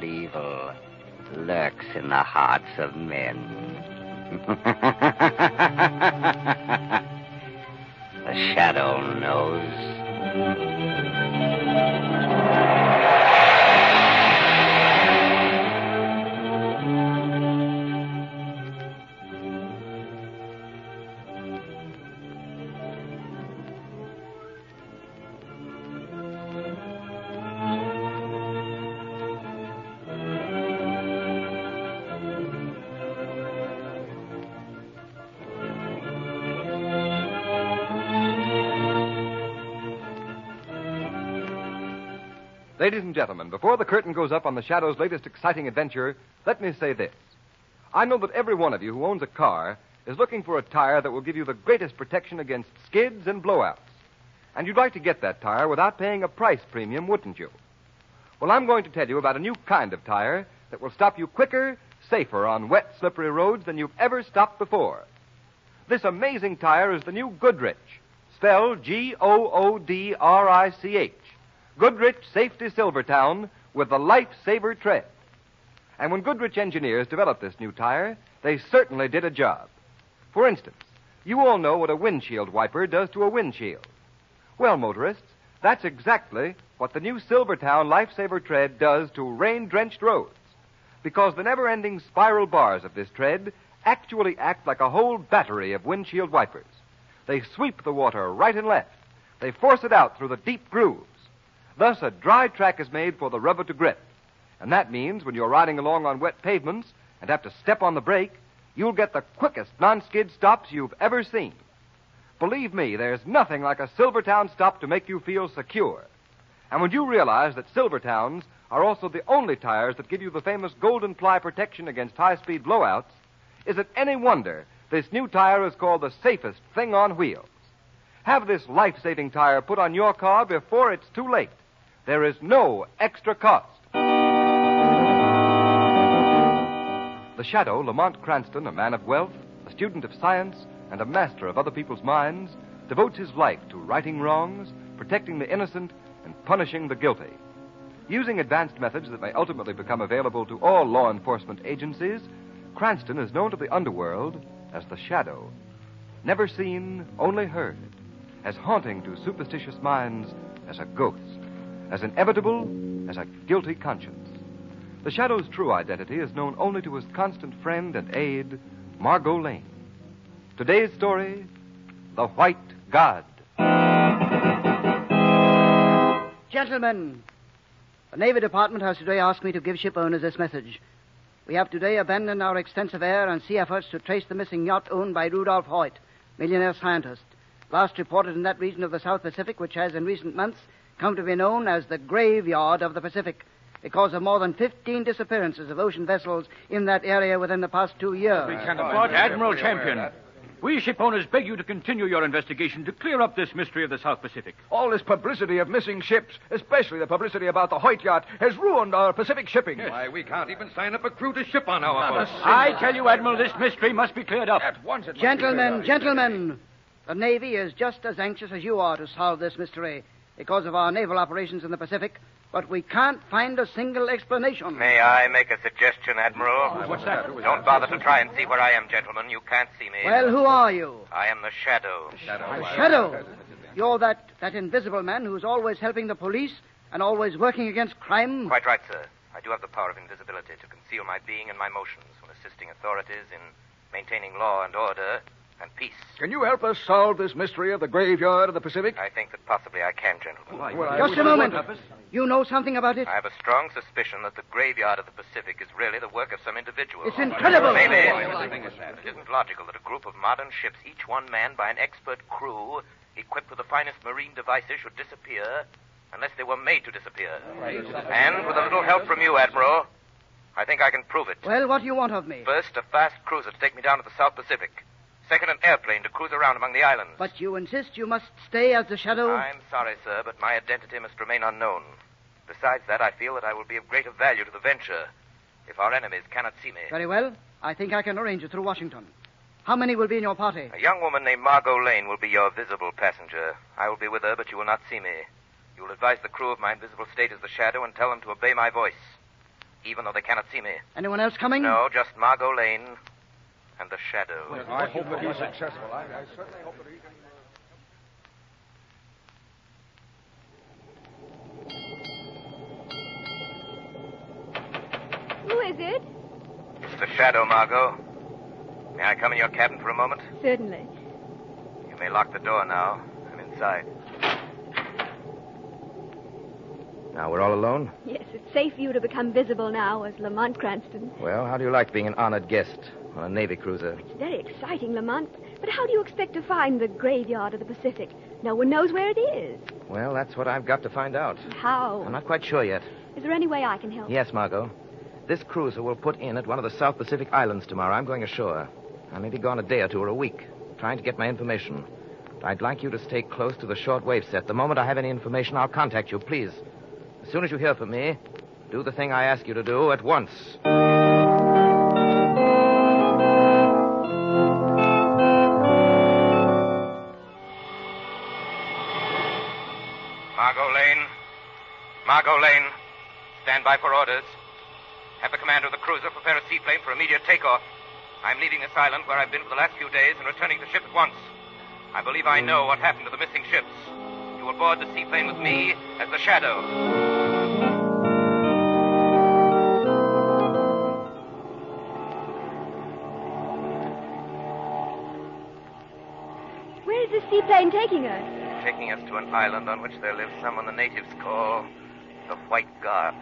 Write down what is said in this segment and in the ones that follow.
but evil lurks in the hearts of men. The Shadow knows. Ladies and gentlemen, before the curtain goes up on the Shadow's latest exciting adventure, let me say this. I know that every one of you who owns a car is looking for a tire that will give you the greatest protection against skids and blowouts. And you'd like to get that tire without paying a price premium, wouldn't you? Well, I'm going to tell you about a new kind of tire that will stop you quicker, safer on wet, slippery roads than you've ever stopped before. This amazing tire is the new Goodrich, spelled Goodrich. Goodrich Safety Silvertown with the Lifesaver tread. And when Goodrich engineers developed this new tire, they certainly did a job. For instance, you all know what a windshield wiper does to a windshield. Well, motorists, that's exactly what the new Silvertown Lifesaver tread does to rain-drenched roads. Because the never-ending spiral bars of this tread actually act like a whole battery of windshield wipers. They sweep the water right and left. They force it out through the deep grooves. Thus, a dry track is made for the rubber to grip. And that means when you're riding along on wet pavements and have to step on the brake, you'll get the quickest non-skid stops you've ever seen. Believe me, there's nothing like a Silvertown stop to make you feel secure. And when you realize that Silvertowns are also the only tires that give you the famous golden ply protection against high-speed blowouts, is it any wonder this new tire is called the safest thing on wheels? Have this life-saving tire put on your car before it's too late. There is no extra cost. The Shadow, Lamont Cranston, a man of wealth, a student of science, and a master of other people's minds, devotes his life to righting wrongs, protecting the innocent, and punishing the guilty. Using advanced methods that may ultimately become available to all law enforcement agencies, Cranston is known to the underworld as the Shadow. Never seen, only heard. As haunting to superstitious minds as a ghost. As inevitable as a guilty conscience. The Shadow's true identity is known only to his constant friend and aide, Margot Lane. Today's story, The White God. Gentlemen, the Navy Department has today asked me to give ship owners this message. We have today abandoned our extensive air and sea efforts to trace the missing yacht owned by Rudolph Hoyt, millionaire scientist, last reported in that region of the South Pacific which has in recent months come to be known as the graveyard of the Pacific because of more than 15 disappearances of ocean vessels in that area within the past 2 years. But, Admiral Champion, we ship owners beg you to continue your investigation to clear up this mystery of the South Pacific. All this publicity of missing ships, especially the publicity about the Hoyt yacht, has ruined our Pacific shipping. Yes. Why, we can't even sign up a crew to ship on our boat. I tell you, Admiral, this mystery must be cleared up. At once it must Gentlemen, the Navy is just as anxious as you are to solve this mystery because of our naval operations in the Pacific, but we can't find a single explanation. May I make a suggestion, Admiral? What's that? Don't bother to try and see where I am, gentlemen. You can't see me. Well, who are you? I am the Shadow. Shadow? You're that invisible man who's always helping the police and always working against crime? Quite right, sir. I do have the power of invisibility to conceal my being and my motions when assisting authorities in maintaining law and order and peace. Can you help us solve this mystery of the graveyard of the Pacific? I think that possibly I can, gentlemen. Just a moment. You know something about it? I have a strong suspicion that the graveyard of the Pacific is really the work of some individual. It's incredible. Maybe. It isn't logical that a group of modern ships, each one manned by an expert crew, equipped with the finest marine devices, should disappear unless they were made to disappear. And with a little help from you, Admiral, I think I can prove it. Well, what do you want of me? First, a fast cruiser to take me down to the South Pacific. Second, an airplane to cruise around among the islands. But you insist you must stay as the Shadow? I'm sorry, sir, but my identity must remain unknown. Besides that, I feel that I will be of greater value to the venture if our enemies cannot see me. Very well. I think I can arrange it through Washington. How many will be in your party? A young woman named Margot Lane will be your visible passenger. I will be with her, but you will not see me. You will advise the crew of my invisible state as the Shadow and tell them to obey my voice. even though they cannot see me. Anyone else coming? No, just Margot Lane and the Shadow. Well, I hope that he's successful. I certainly hope that he... Who is it? It's the Shadow, Margot. May I come in your cabin for a moment? Certainly. You may lock the door now. I'm inside. Now, we're all alone? Yes, it's safe for you to become visible now as Lamont Cranston. Well, how do you like being an honored guest on a Navy cruiser? It's very exciting, Lamont. But how do you expect to find the graveyard of the Pacific? No one knows where it is. Well, that's what I've got to find out. How? I'm not quite sure yet. Is there any way I can help? Yes, Margot. This cruiser will put in at one of the South Pacific Islands tomorrow. I'm going ashore. I may be gone a day or two or a week, trying to get my information. I'd like you to stay close to the shortwave set. The moment I have any information, I'll contact you, please. As soon as you hear from me, do the thing I ask you to do at once. Margot Lane. Margot Lane. Stand by for orders. Have the commander of the cruiser prepare a seaplane for immediate takeoff. I'm leaving this island where I've been for the last few days and returning to the ship at once. I believe I know what happened to the missing ships. You will board the seaplane with me as the Shadow. Where is this seaplane taking us? Taking us to an island on which there lives someone the natives call the White God.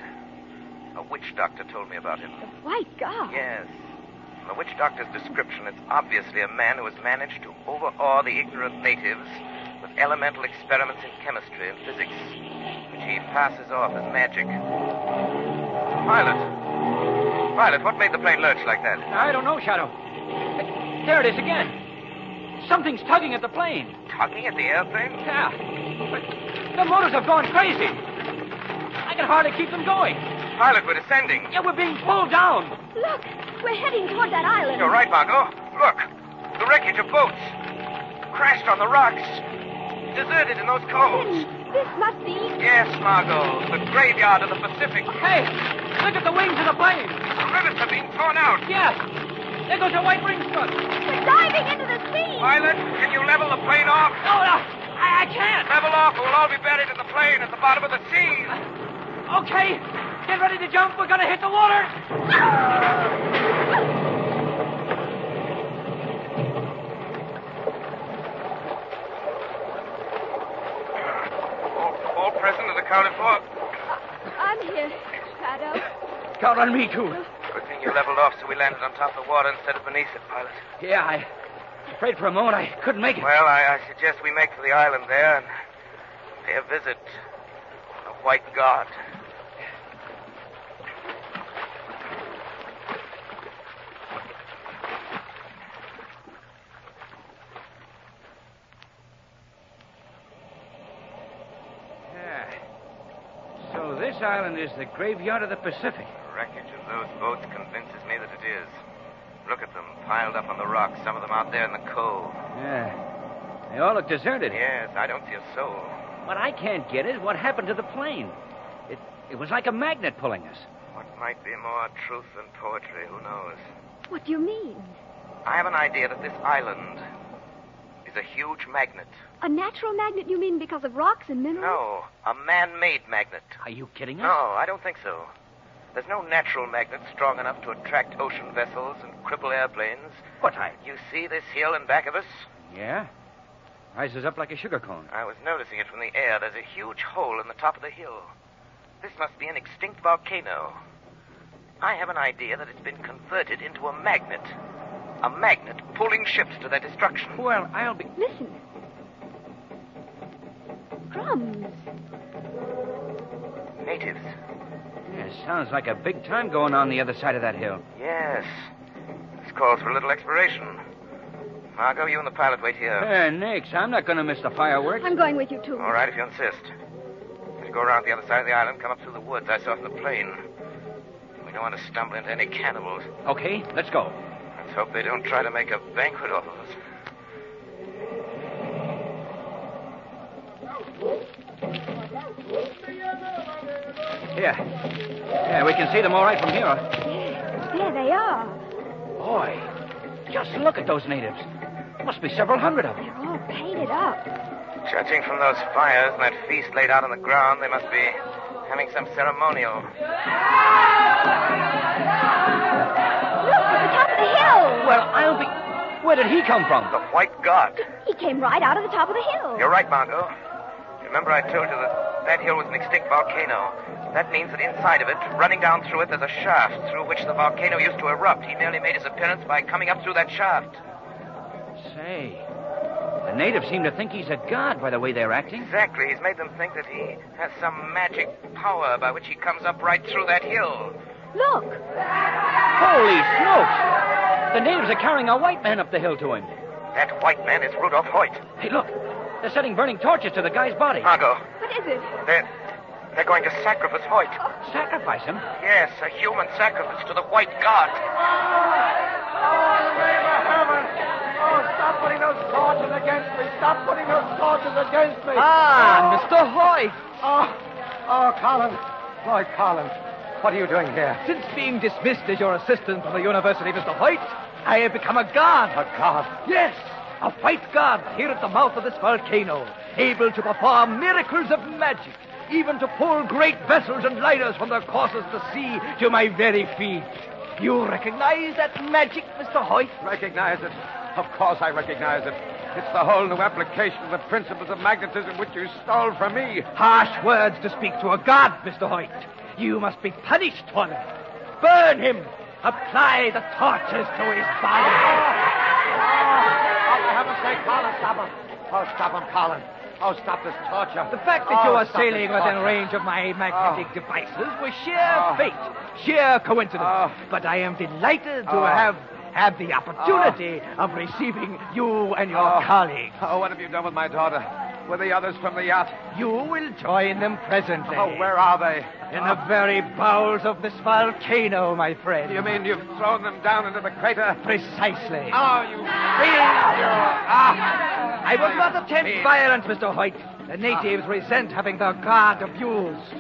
A witch doctor told me about him. The White God? Yes. From the witch doctor's description, it's obviously a man who has managed to overawe the ignorant natives with elemental experiments in chemistry and physics, which he passes off as magic. Violet, what made the plane lurch like that? I don't know, Shadow. There it is again. Something's tugging at the plane. Tugging at the airplane? Yeah. But the motors have gone crazy. I can hardly keep them going. Violet, we're descending. Yeah, we're being pulled down. Look, we're heading toward that island. You're right, Margot. Look, the wreckage of boats. Crashed on the rocks. Deserted in those coves. This must be... Yes, Margot, the graveyard of the Pacific. Hey, look at the wings of the plane. The rivets are being torn out. Yes. There goes a white ring strut. We're diving into the sea. Violet, can you level the plane off? No, I can't. Level off or we'll all be buried in the plane at the bottom of the sea. Okay. Get ready to jump. We're going to hit the water. All present and accounted for. I'm here, Shadow. Count on me, too. Good thing you leveled off so we landed on top of the water instead of beneath it, pilot. Yeah, I afraid for a moment I couldn't make it. Well, I suggest we make for the island there and pay a visit to the White God. So this island is the graveyard of the Pacific. The wreckage of those boats convinces me that it is. Look at them, piled up on the rocks, some of them out there in the cove. Yeah. They all look deserted. Yes, I don't see a soul. What I can't get is what happened to the plane. It was like a magnet pulling us. What might be more truth than poetry, who knows? What do you mean? I have an idea that this island is a huge magnet. A natural magnet, you mean, because of rocks and minerals? No, a man-made magnet. Are you kidding us? No, I don't think so. There's no natural magnet strong enough to attract ocean vessels and cripple airplanes. What, You see this hill in back of us? Yeah. Rises up like a sugar cone. I was noticing it from the air. There's a huge hole in the top of the hill. This must be an extinct volcano. I have an idea that it's been converted into a magnet. A magnet pulling ships to their destruction. Well, I'll be... Listen. Drums. Natives. Yeah, sounds like a big time going on the other side of that hill. Yes. This calls for a little exploration. Margot, you and the pilot wait here. Nix, I'm not going to miss the fireworks. I'm going with you, too. All right, if you insist. As you go around the other side of the island, come up through the woods I saw from the plane. We don't want to stumble into any cannibals. Okay, let's go. Let's hope they don't try to make a banquet off of us. Here. Yeah, we can see them all right from here. Yeah, there they are. Boy, just look at those natives. Must be several hundred of them. They're all painted up. Judging from those fires and that feast laid out on the ground, they must be having some ceremonial. Look, at the top of the hill. Well, I'll be... Where did he come from? The White God. He came right out of the top of the hill. You're right, Margot. Remember I told you that hill was an extinct volcano. That means that inside of it, running down through it, there's a shaft through which the volcano used to erupt. He merely made his appearance by coming up through that shaft. Say, the natives seem to think he's a god by the way they're acting. Exactly. He's made them think that he has some magic power by which he comes up right through that hill. Look. Holy smokes! The natives are carrying a white man up the hill to him. That white man is Rudolph Hoyt. Hey, look. They're setting burning torches to the guy's body. Margot. What is it? They're going to sacrifice Hoyt. Sacrifice him? Yes, a human sacrifice to the White God. Stop putting those torches against me! Stop putting those torches against me! Ah, Mr. Hoyt. Colin. Lloyd Collins. What are you doing here? Since being dismissed as your assistant from the university, Mr. Hoyt, I have become a god. A god? Yes, a white god here at the mouth of this volcano, able to perform miracles of magic, even to pull great vessels and liners from their courses to sea to my very feet. You recognize that magic, Mr. Hoyt? Recognize it? Of course I recognize it. It's the whole new application of the principles of magnetism which you stole from me. Harsh words to speak to a god, Mr. Hoyt. You must be punished for them. Burn him. Apply the torches to his body. For heaven's sake, Colin, stop him. Oh, stop him, Colin. Oh, stop this torture. The fact that you are stop sailing this within torture. range of my magnetic devices was sheer fate, sheer coincidence. But I am delighted to have the opportunity of receiving you and your colleagues. Oh, what have you done with my daughter? With the others from the yacht? You will join them presently. Oh, where are they? In the very bowels of this volcano, my friend. You mean you've thrown them down into the crater? Precisely. Oh, you fiend! I will not attempt violence, Mr. Hoyt. The natives resent having their god abused.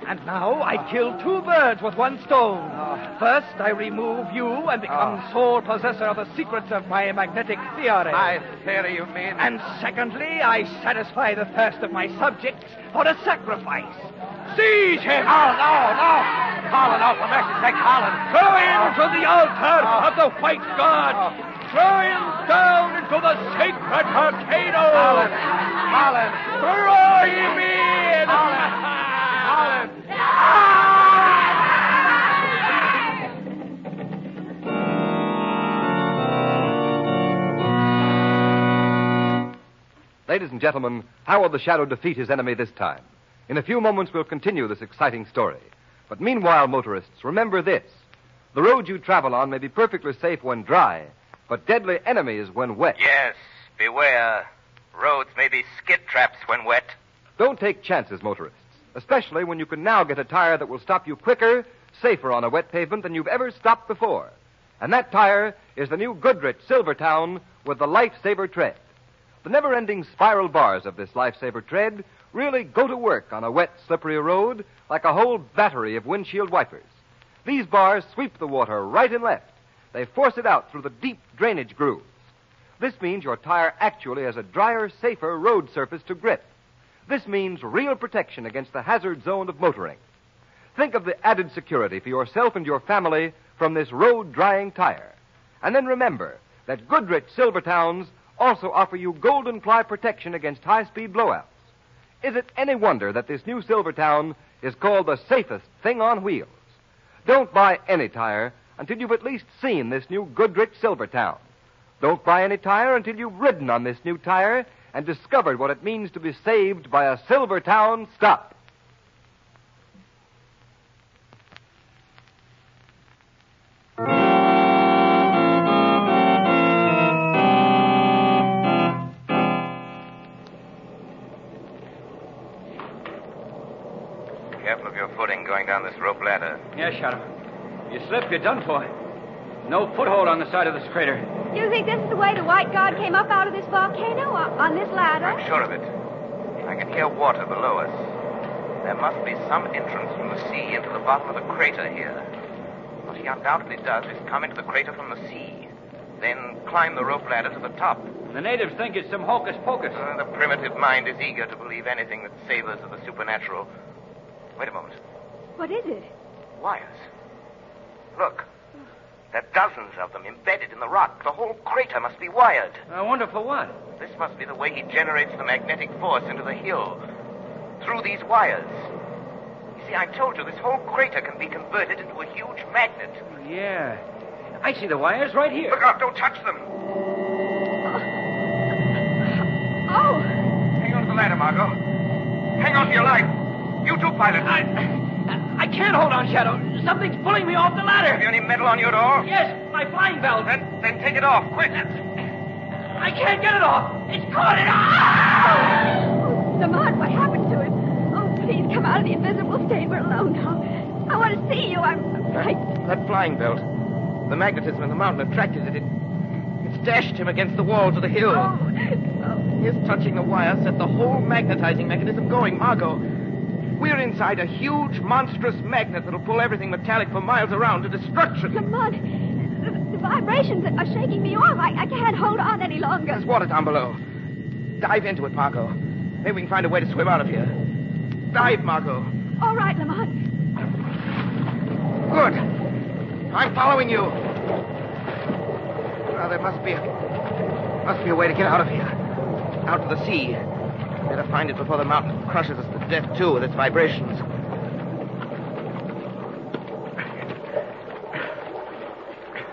And now I kill two birds with one stone. First, I remove you and become sole possessor of the secrets of my magnetic theory. My theory, you mean? And secondly, I satisfy the thirst of my subjects for a sacrifice. Seize him! Oh, no! Colin, oh, for mercy's sake, Colin! Throw him to the altar of the white god! Throw him down into the sacred volcano! Colin! Throw him in! Colin! Ladies and gentlemen, how will the Shadow defeat his enemy this time? In a few moments, we'll continue this exciting story. But meanwhile, motorists, remember this. The road you travel on may be perfectly safe when dry, but deadly enemies when wet. Yes, beware. Roads may be skid traps when wet. Don't take chances, motorists, especially when you can now get a tire that will stop you quicker, safer on a wet pavement than you've ever stopped before. And that tire is the new Goodrich Silvertown with the Lifesaver tread. The never-ending spiral bars of this Lifesaver tread really go to work on a wet, slippery road like a whole battery of windshield wipers. These bars sweep the water right and left. They force it out through the deep drainage grooves. This means your tire actually has a drier, safer road surface to grip. This means real protection against the hazard zone of motoring. Think of the added security for yourself and your family from this road-drying tire. And then remember that Goodrich Silvertowns also offer you golden ply protection against high-speed blowouts. Is it any wonder that this new Silvertown is called the safest thing on wheels? Don't buy any tire until you've at least seen this new Goodrich Silvertown. Don't buy any tire until you've ridden on this new tire and discovered what it means to be saved by a Silvertown stop. Careful of your footing going down this rope ladder. Yeah, Shadow. You slip, you're done for. No foothold on the side of this crater. Do you think this is the way the white god came up out of this volcano, on this ladder? I'm sure of it. I can hear water below us. There must be some entrance from the sea into the bottom of the crater here. What he undoubtedly does is come into the crater from the sea, then climb the rope ladder to the top. The natives think it's some hocus pocus. The primitive mind is eager to believe anything that savors of the supernatural. Wait a moment. What is it? Wires. Look. There are dozens of them embedded in the rock. The whole crater must be wired. I wonder for what? This must be the way he generates the magnetic force into the hill. Through these wires. You see, I told you this whole crater can be converted into a huge magnet. Yeah. I see the wires right here. Look out, don't touch them. Oh! Hang on to the ladder, Margot. Hang on to your life. You too, pilot. I can't hold on, Shadow. Something's pulling me off the ladder. Have you any metal on you at all? Yes, my flying belt. Then take it off, quick. I can't get it off. It's caught it. Oh, Lamont, what happened to him? Oh, please come out of the invisible state. We're alone now. I want to see you. I'm frightened. That flying belt. The magnetism in the mountain attracted it. It's dashed him against the walls of the hill. His touching the wire set the whole magnetizing mechanism going, Margot. We're inside a huge, monstrous magnet that'll pull everything metallic for miles around to destruction. Lamont, the vibrations are shaking me off. I can't hold on any longer. There's water down below. Dive into it, Margot. Maybe we can find a way to swim out of here. Dive, Margot. All right, Lamont. Good. I'm following you. Well, there must be a way to get out of here. Out to the sea. Better find it before the mountain crushes us to death, too, with its vibrations.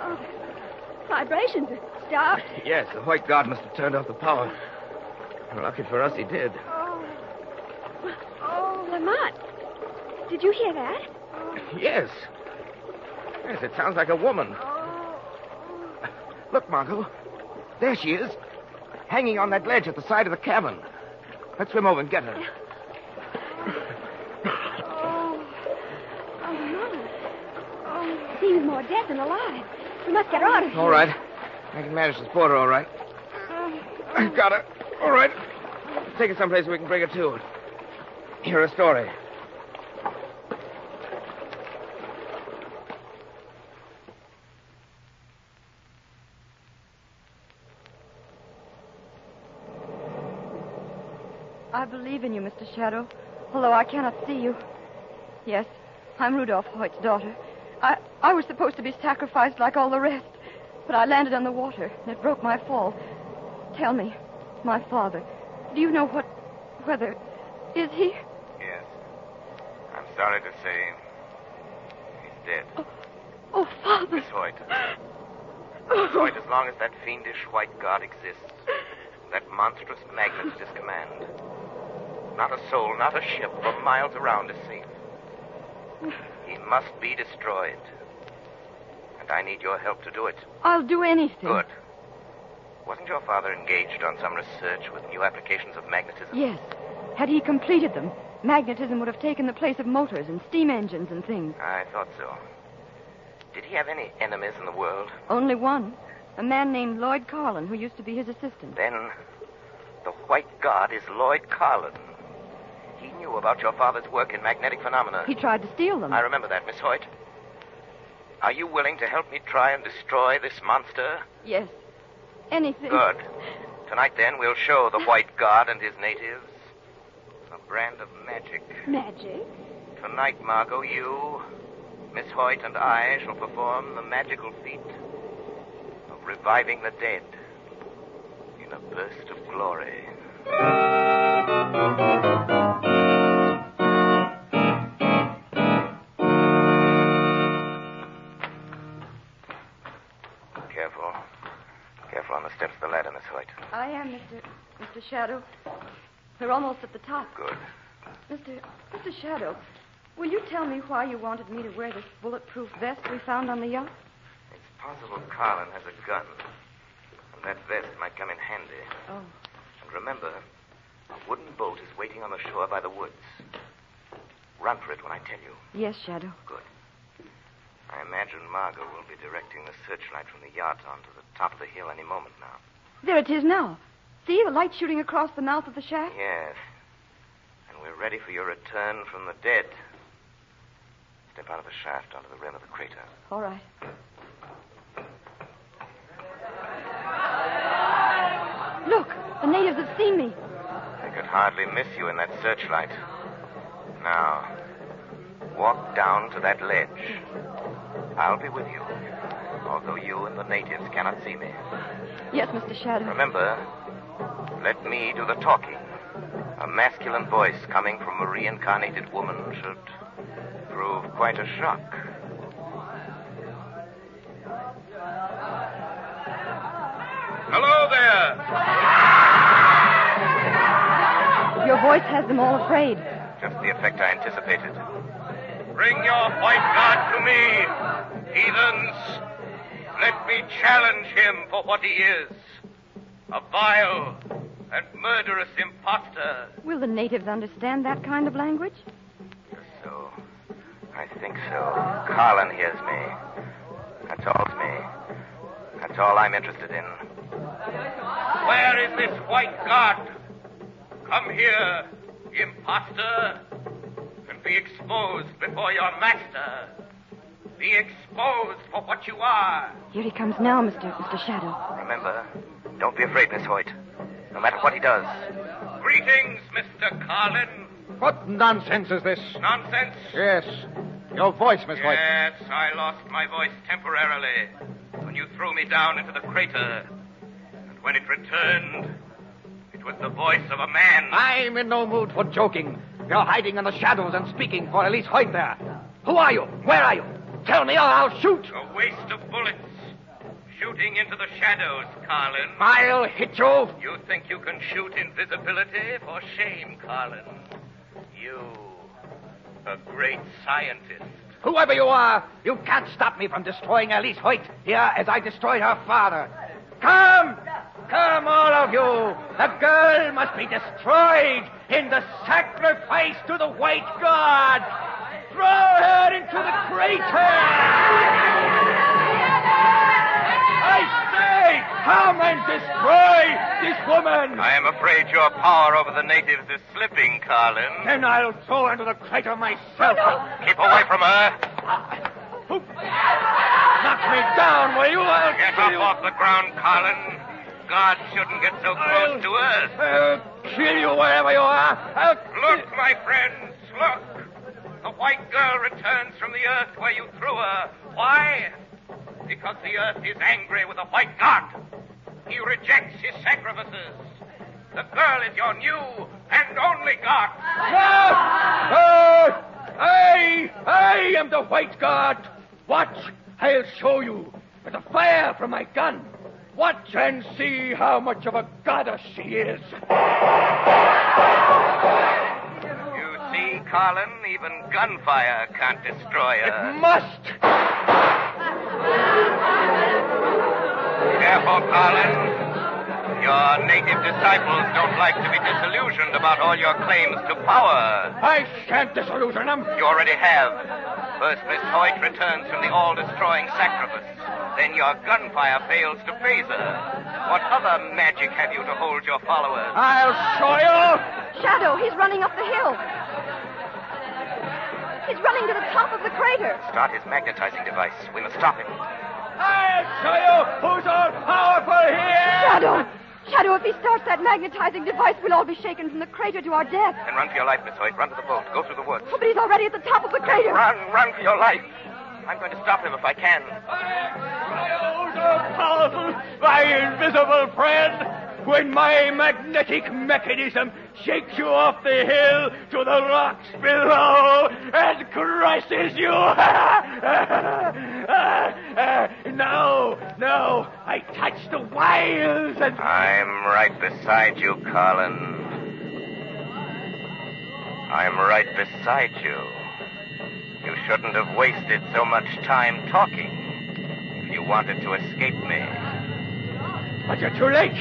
Oh, vibrations have stopped. Yes, the white guard must have turned off the power. Lucky for us, he did. Oh, Lamont. Did you hear that? Yes. Yes, it sounds like a woman. Look, Margot. There she is. Hanging on that ledge at the side of the cabin. Let's swim over and get her. Lamont. Oh, seems more dead than alive. We must get her out of here. All right. I can manage this border, all right. I've got her. All right. Take her someplace where we can bring her to. Hear her story. I believe in you, Mr. Shadow, although I cannot see you. Yes, I'm Rudolph Hoyt's daughter. I was supposed to be sacrificed like all the rest, but I landed on the water, and it broke my fall. Tell me, my father, do you know whether... Is he? Yes. I'm sorry to say he's dead. Oh, Father. Miss Hoyt. Miss Hoyt, as long as that fiendish white god exists, that monstrous magnet at his command, not a soul, not a ship for miles around is safe. He must be destroyed. And I need your help to do it. I'll do anything. Good. Wasn't your father engaged on some research with new applications of magnetism? Yes. Had he completed them, magnetism would have taken the place of motors and steam engines and things. I thought so. Did he have any enemies in the world? Only one. A man named Lloyd Carlin, who used to be his assistant. Then the white god is Lloyd Carlin. He knew about your father's work in magnetic phenomena. He tried to steal them. I remember that, Miss Hoyt. Are you willing to help me try and destroy this monster? Yes. Anything. Good. Tonight, then, we'll show the white god and his natives a brand of magic. Magic? Tonight, Margot, you, Miss Hoyt, and I shall perform the magical feat of reviving the dead in a burst of glory. Careful on the steps of the ladder, Miss Hoyt. I am, Mr. Shadow. We're almost at the top. Good. Mr. Shadow, will you tell me why you wanted me to wear this bulletproof vest we found on the yacht? It's possible Carlin has a gun, and that vest might come in handy. Oh. And remember, a wooden boat is waiting on the shore by the woods. Run for it when I tell you. Yes, Shadow. Good. I imagine Margot will be directing the searchlight from the yacht onto the top of the hill any moment now. There it is now. See, the light shooting across the mouth of the shaft? Yes. And We're ready for your return from the dead. Step out of the shaft onto the rim of the crater. All right. Look, the natives have seen me. They could hardly miss you in that searchlight. Now, walk down to that ledge. I'll be with you, although you and the natives cannot see me. Yes, Mr. Shadow. Remember, let me do the talking. A masculine voice coming from a reincarnated woman should prove quite a shock. Hello there! Your voice has them all afraid. Just the effect I anticipated. Bring your white god to me, heathens. Let me challenge him for what he is. A vile and murderous imposter. Will the natives understand that kind of language? So, I think so. Carlin hears me. That's all I'm interested in. Where is this white god? Come here, imposter, and be exposed before your master. Be exposed for what you are. Here he comes now, Mr. Shadow. Remember, don't be afraid, Miss Hoyt. No matter what he does. Greetings, Mr. Carlin. What nonsense is this? Nonsense? Yes. Your voice, Miss Hoyt. Yes, I lost my voice temporarily when you threw me down into the crater. And when it returned, it was the voice of a man. I'm in no mood for joking. You're hiding in the shadows and speaking for Elise Hoyt there. Who are you? Where are you? Tell me or I'll shoot. A waste of bullets. Shooting into the shadows, Carlin. I'll hit you. You think you can shoot invisibility? For shame, Carlin. You, a great scientist. Whoever you are, you can't stop me from destroying Elise Hoyt here as I destroyed her father. Come! Come, all of you! The girl must be destroyed in the sacrifice to the white god! Throw her into the crater! I say, come and destroy this woman! I am afraid your power over the natives is slipping, Carlin. Then I'll throw her into the crater myself. Keep away from her. Knock me down, will you? I'll Get kill you. up off the ground, Carlin. God shouldn't get so close to us. I'll kill you wherever you are. Look, my friends, look. The white girl returns from the earth where you threw her. Why? Because the earth is angry with the white god. He rejects his sacrifices. The girl is your new and only god. I am the white god. Watch, I'll show you with the fire from my gun. Watch and see how much of a goddess she is. You see, Carlin, even gunfire can't destroy her. It must. Careful, Carlin. Your native disciples don't like to be disillusioned about all your claims to power. I shan't disillusion them. You already have. First, Miss Hoyt returns from the all-destroying sacrifice. Then your gunfire fails to phase her. What other magic have you to hold your followers? I'll show you. Shadow, he's running up the hill. He's running to the top of the crater. Start his magnetizing device. We must stop him. I'll show you who's all powerful here. Shadow, if he starts that magnetizing device, we'll all be shaken from the crater to our death. Then run for your life, Miss Hoyt. Run to the boat. Go through the woods. Oh, but he's already at the top of the crater. Run for your life. I'm going to stop him if I can. So powerful, my invisible friend. When my magnetic mechanism shakes you off the hill to the rocks below and crushes you. No, I touch the wiles and... I'm right beside you, Carlin. I'm right beside you. You shouldn't have wasted so much time talking if you wanted to escape me. But you're too late.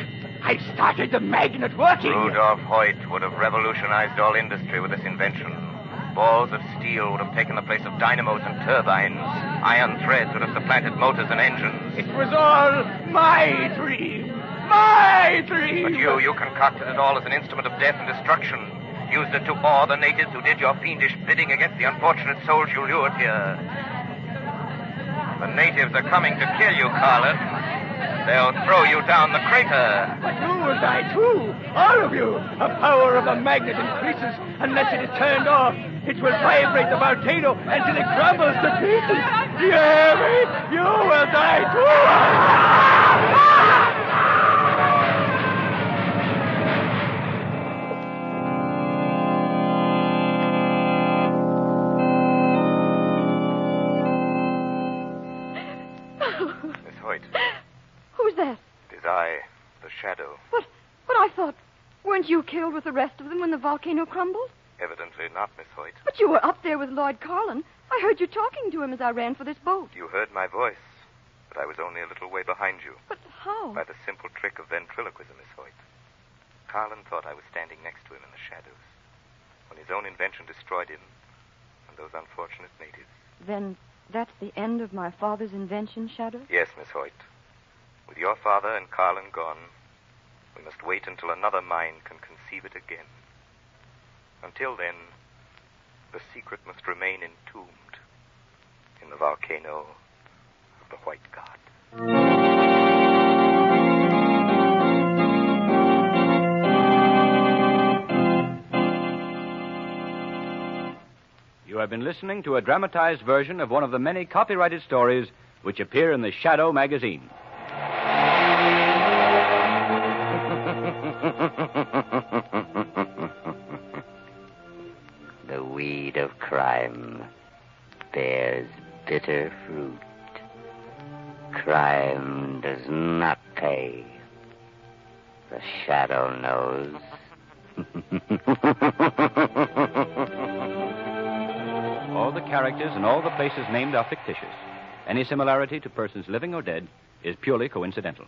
I started the magnet working. Rudolph Hoyt would have revolutionized all industry with this invention. Balls of steel would have taken the place of dynamos and turbines. Iron threads would have supplanted motors and engines. It was all my dream. My dream. But you concocted it all as an instrument of death and destruction. Used it to awe the natives who did your fiendish bidding against the unfortunate souls you lured here. The natives are coming to kill you, Carlin. They'll throw you down the crater. But you will die too, all of you. The power of the magnet increases unless it is turned off. It will vibrate the volcano until it crumbles to pieces. Do you hear me? You will die too. Miss Hoyt. Who's that? It is I, the Shadow. But I thought, weren't you killed with the rest of them when the volcano crumbled? Evidently not, Miss Hoyt. But you were up there with Lloyd Carlin. I heard you talking to him as I ran for this boat. You heard my voice, but I was only a little way behind you. But how? By the simple trick of ventriloquism, Miss Hoyt. Carlin thought I was standing next to him in the shadows when his own invention destroyed him and those unfortunate natives. Then that's the end of my father's invention, Shadow? Yes, Miss Hoyt. With your father and Carlin gone, we must wait until another mind can conceive it again. Until then, the secret must remain entombed in the volcano of the White God. You have been listening to a dramatized version of one of the many copyrighted stories which appear in the Shadow magazine. The weed of crime bears bitter fruit. Crime does not pay. The Shadow knows. All the characters and all the places named are fictitious. Any similarity to persons living or dead is purely coincidental.